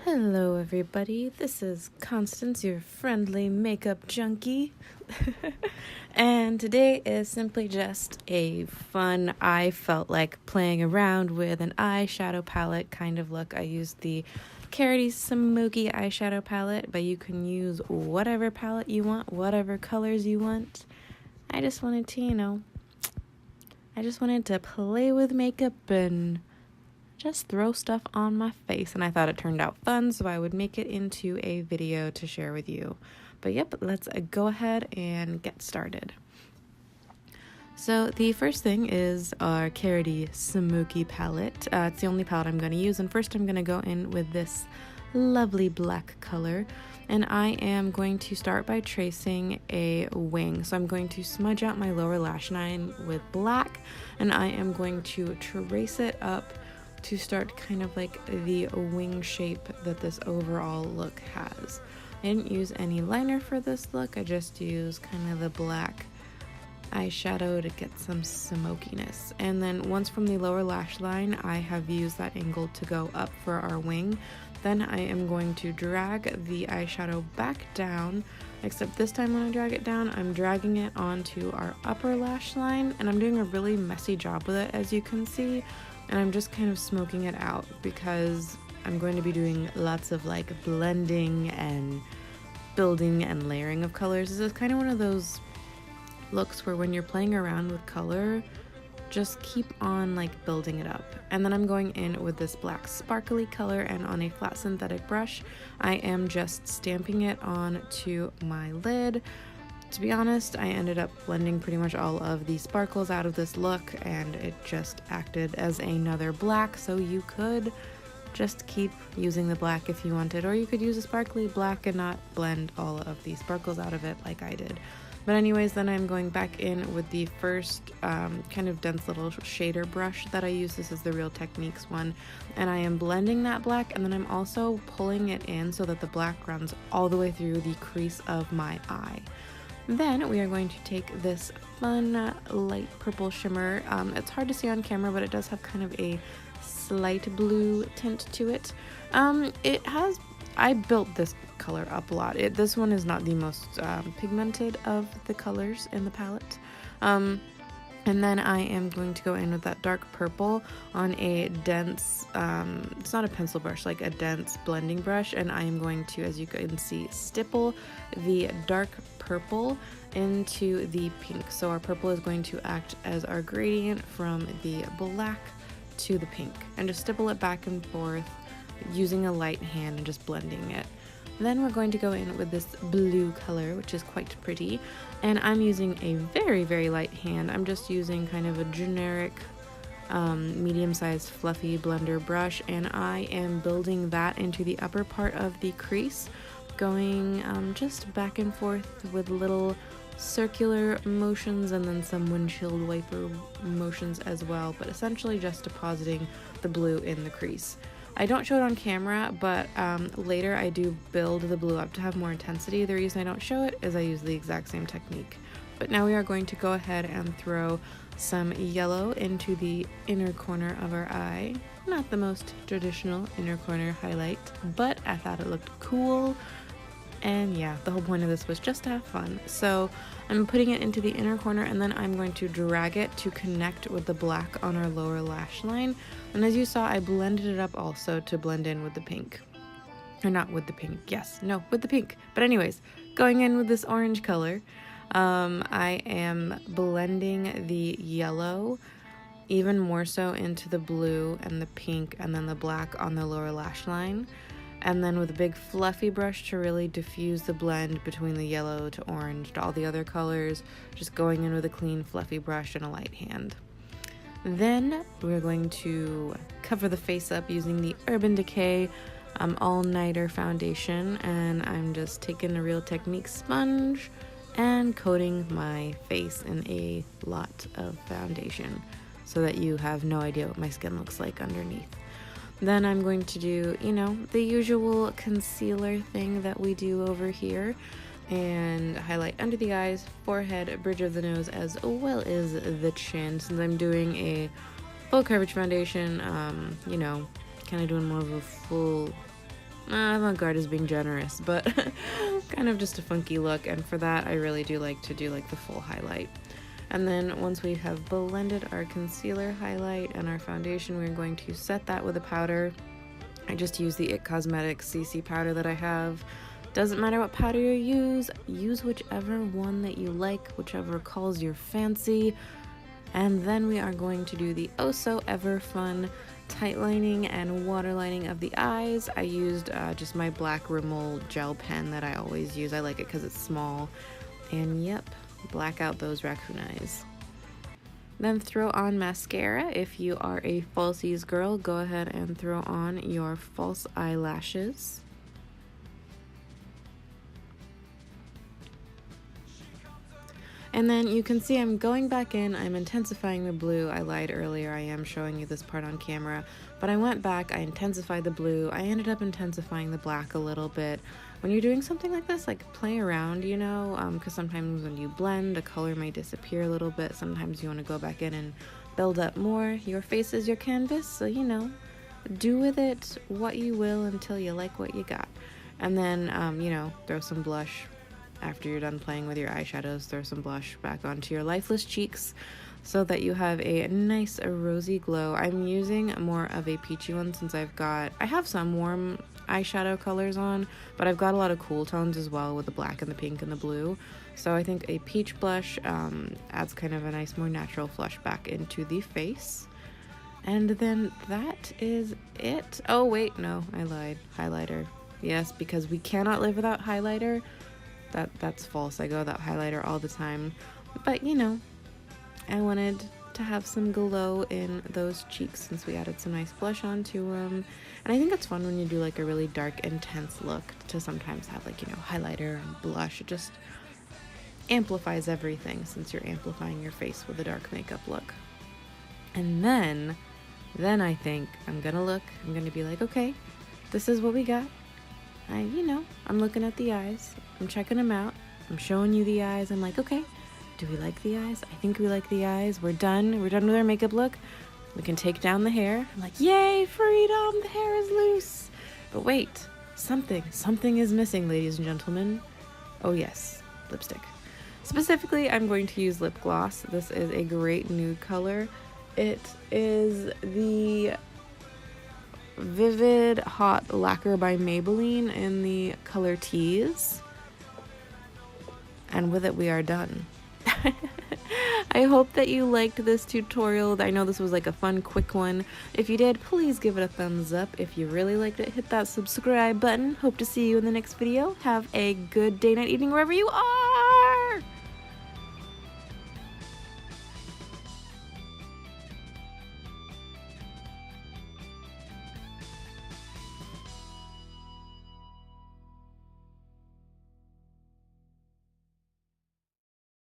Hello everybody, this is Constance, your friendly makeup junkie. And today is simply just a fun, I felt like playing around with an eyeshadow palette kind of look. I used the Karity Smokey eyeshadow palette, but you can use whatever palette you want, whatever colors you want. I just wanted to play with makeup and just throw stuff on my face, and I thought it turned out fun, so I would make it into a video to share with you. But yep, let's go ahead and get started. So the first thing is our Karity Smokey palette. It's the only palette I'm going to use, and first I'm going to go in with this lovely black color, and I am going to start by tracing a wing. So I'm going to smudge out my lower lash line with black, and I am going to trace it up to start kind of like the wing shape that this overall look has. I didn't use any liner for this look, I just used kind of the black eyeshadow to get some smokiness. And then once from the lower lash line, I have used that angle to go up for our wing. Then I am going to drag the eyeshadow back down, except this time when I drag it down, I'm dragging it onto our upper lash line, and I'm doing a really messy job with it, as you can see. And I'm just kind of smoking it out because I'm going to be doing lots of like blending and building and layering of colors. This is kind of one of those looks where when you're playing around with color, just keep on like building it up. And then I'm going in with this black sparkly color, and on a flat synthetic brush, I am just stamping it onto my lid. To be honest, I ended up blending pretty much all of the sparkles out of this look, and it just acted as another black, so you could just keep using the black if you wanted, or you could use a sparkly black and not blend all of the sparkles out of it like I did. But anyways, then I'm going back in with the first kind of dense little shader brush that I use. This is the Real Techniques one, and I am blending that black, and then I'm also pulling it in so that the black runs all the way through the crease of my eye. Then we are going to take this fun light purple shimmer. It's hard to see on camera, but it does have kind of a slight blue tint to it. I built this color up a lot. This one is not the most pigmented of the colors in the palette. And then I am going to go in with that dark purple on a dense, it's not a pencil brush, like a dense blending brush, and I am going to, as you can see, stipple the dark purple into the pink. So our purple is going to act as our gradient from the black to the pink, and just stipple it back and forth using a light hand and just blending it. Then we're going to go in with this blue color, which is quite pretty, and I'm using a very, very light hand. I'm just using kind of a generic medium-sized fluffy blender brush, and I am building that into the upper part of the crease, going just back and forth with little circular motions and then some windshield wiper motions as well, but essentially just depositing the blue in the crease. I don't show it on camera, but later I do build the blue up to have more intensity. The reason I don't show it is I use the exact same technique. But now we are going to go ahead and throw some yellow into the inner corner of our eye. Not the most traditional inner corner highlight, but I thought it looked cool. And yeah, the whole point of this was just to have fun. So I'm putting it into the inner corner, and then I'm going to drag it to connect with the black on our lower lash line. And as you saw, I blended it up also to blend in with the pink. Or not with the pink, yes, no, with the pink. But anyways, going in with this orange color, I am blending the yellow even more so into the blue and the pink and then the black on the lower lash line. And then with a big fluffy brush to really diffuse the blend between the yellow to orange to all the other colors, just going in with a clean fluffy brush and a light hand. Then we're going to cover the face up using the Urban Decay All-Nighter Foundation, and I'm just taking a Real Techniques sponge and coating my face in a lot of foundation so that you have no idea what my skin looks like underneath. Then I'm going to do, the usual concealer thing that we do over here, and highlight under the eyes, forehead, bridge of the nose, as well as the chin, since I'm doing a full coverage foundation, kind of doing more of a full Avant-garde is being generous, but kind of just a funky look, and for that I really do like to do like the full highlight. And then once we have blended our concealer, highlight, and our foundation, we're going to set that with a powder. I just use the IT Cosmetics CC powder that I have. Doesn't matter what powder you use whichever one that you like, whichever calls your fancy. And then we are going to do the oh so ever fun tight lining and water lining of the eyes. I used just my black Rimmel gel pen that I always use. I like it because it's small. And yep, black out those raccoon eyes. Then throw on mascara. If you are a falsies girl, go ahead and throw on your false eyelashes. And then you can see I'm going back in, I'm intensifying the blue. I lied earlier, I am showing you this part on camera, but I went back, I intensified the blue, I ended up intensifying the black a little bit. When you're doing something like this, like play around, you know, because sometimes when you blend, a color may disappear a little bit. Sometimes you want to go back in and build up more. Your face is your canvas, so you know, do with it what you will until you like what you got. And then, you know, throw some blush. After you're done playing with your eyeshadows, throw some blush back onto your lifeless cheeks so that you have a nice rosy glow. I'm using more of a peachy one since I have some warm eyeshadow colors on, but I've got a lot of cool tones as well with the black and the pink and the blue. So I think a peach blush adds kind of a nice, more natural flush back into the face. And then that is it. Oh wait, no, I lied. Highlighter. Yes, because we cannot live without highlighter. That's false. I go without highlighter all the time. But you know, I wanted to have some glow in those cheeks since we added some nice blush onto them. And I think it's fun when you do like a really dark, intense look to sometimes have like, you know, highlighter and blush. It just amplifies everything since you're amplifying your face with a dark makeup look. And then I think I'm gonna be like, okay, this is what we got. I'm looking at the eyes, I'm checking them out, I'm showing you the eyes, I'm like, okay, do we like the eyes? I think we like the eyes. We're done with our makeup look. We can take down the hair. I'm like, yay, freedom, the hair is loose. But wait, something is missing, ladies and gentlemen. Oh yes, lipstick. Specifically, I'm going to use lip gloss. This is a great nude color. It is the Vivid Hot Lacquer by Maybelline in the color Tease. And with it, we are done. I hope that you liked this tutorial. I know this was like a fun, quick one. If you did, please give it a thumbs up. If you really liked it, hit that subscribe button. Hope to see you in the next video. Have a good day, night, evening, wherever you are.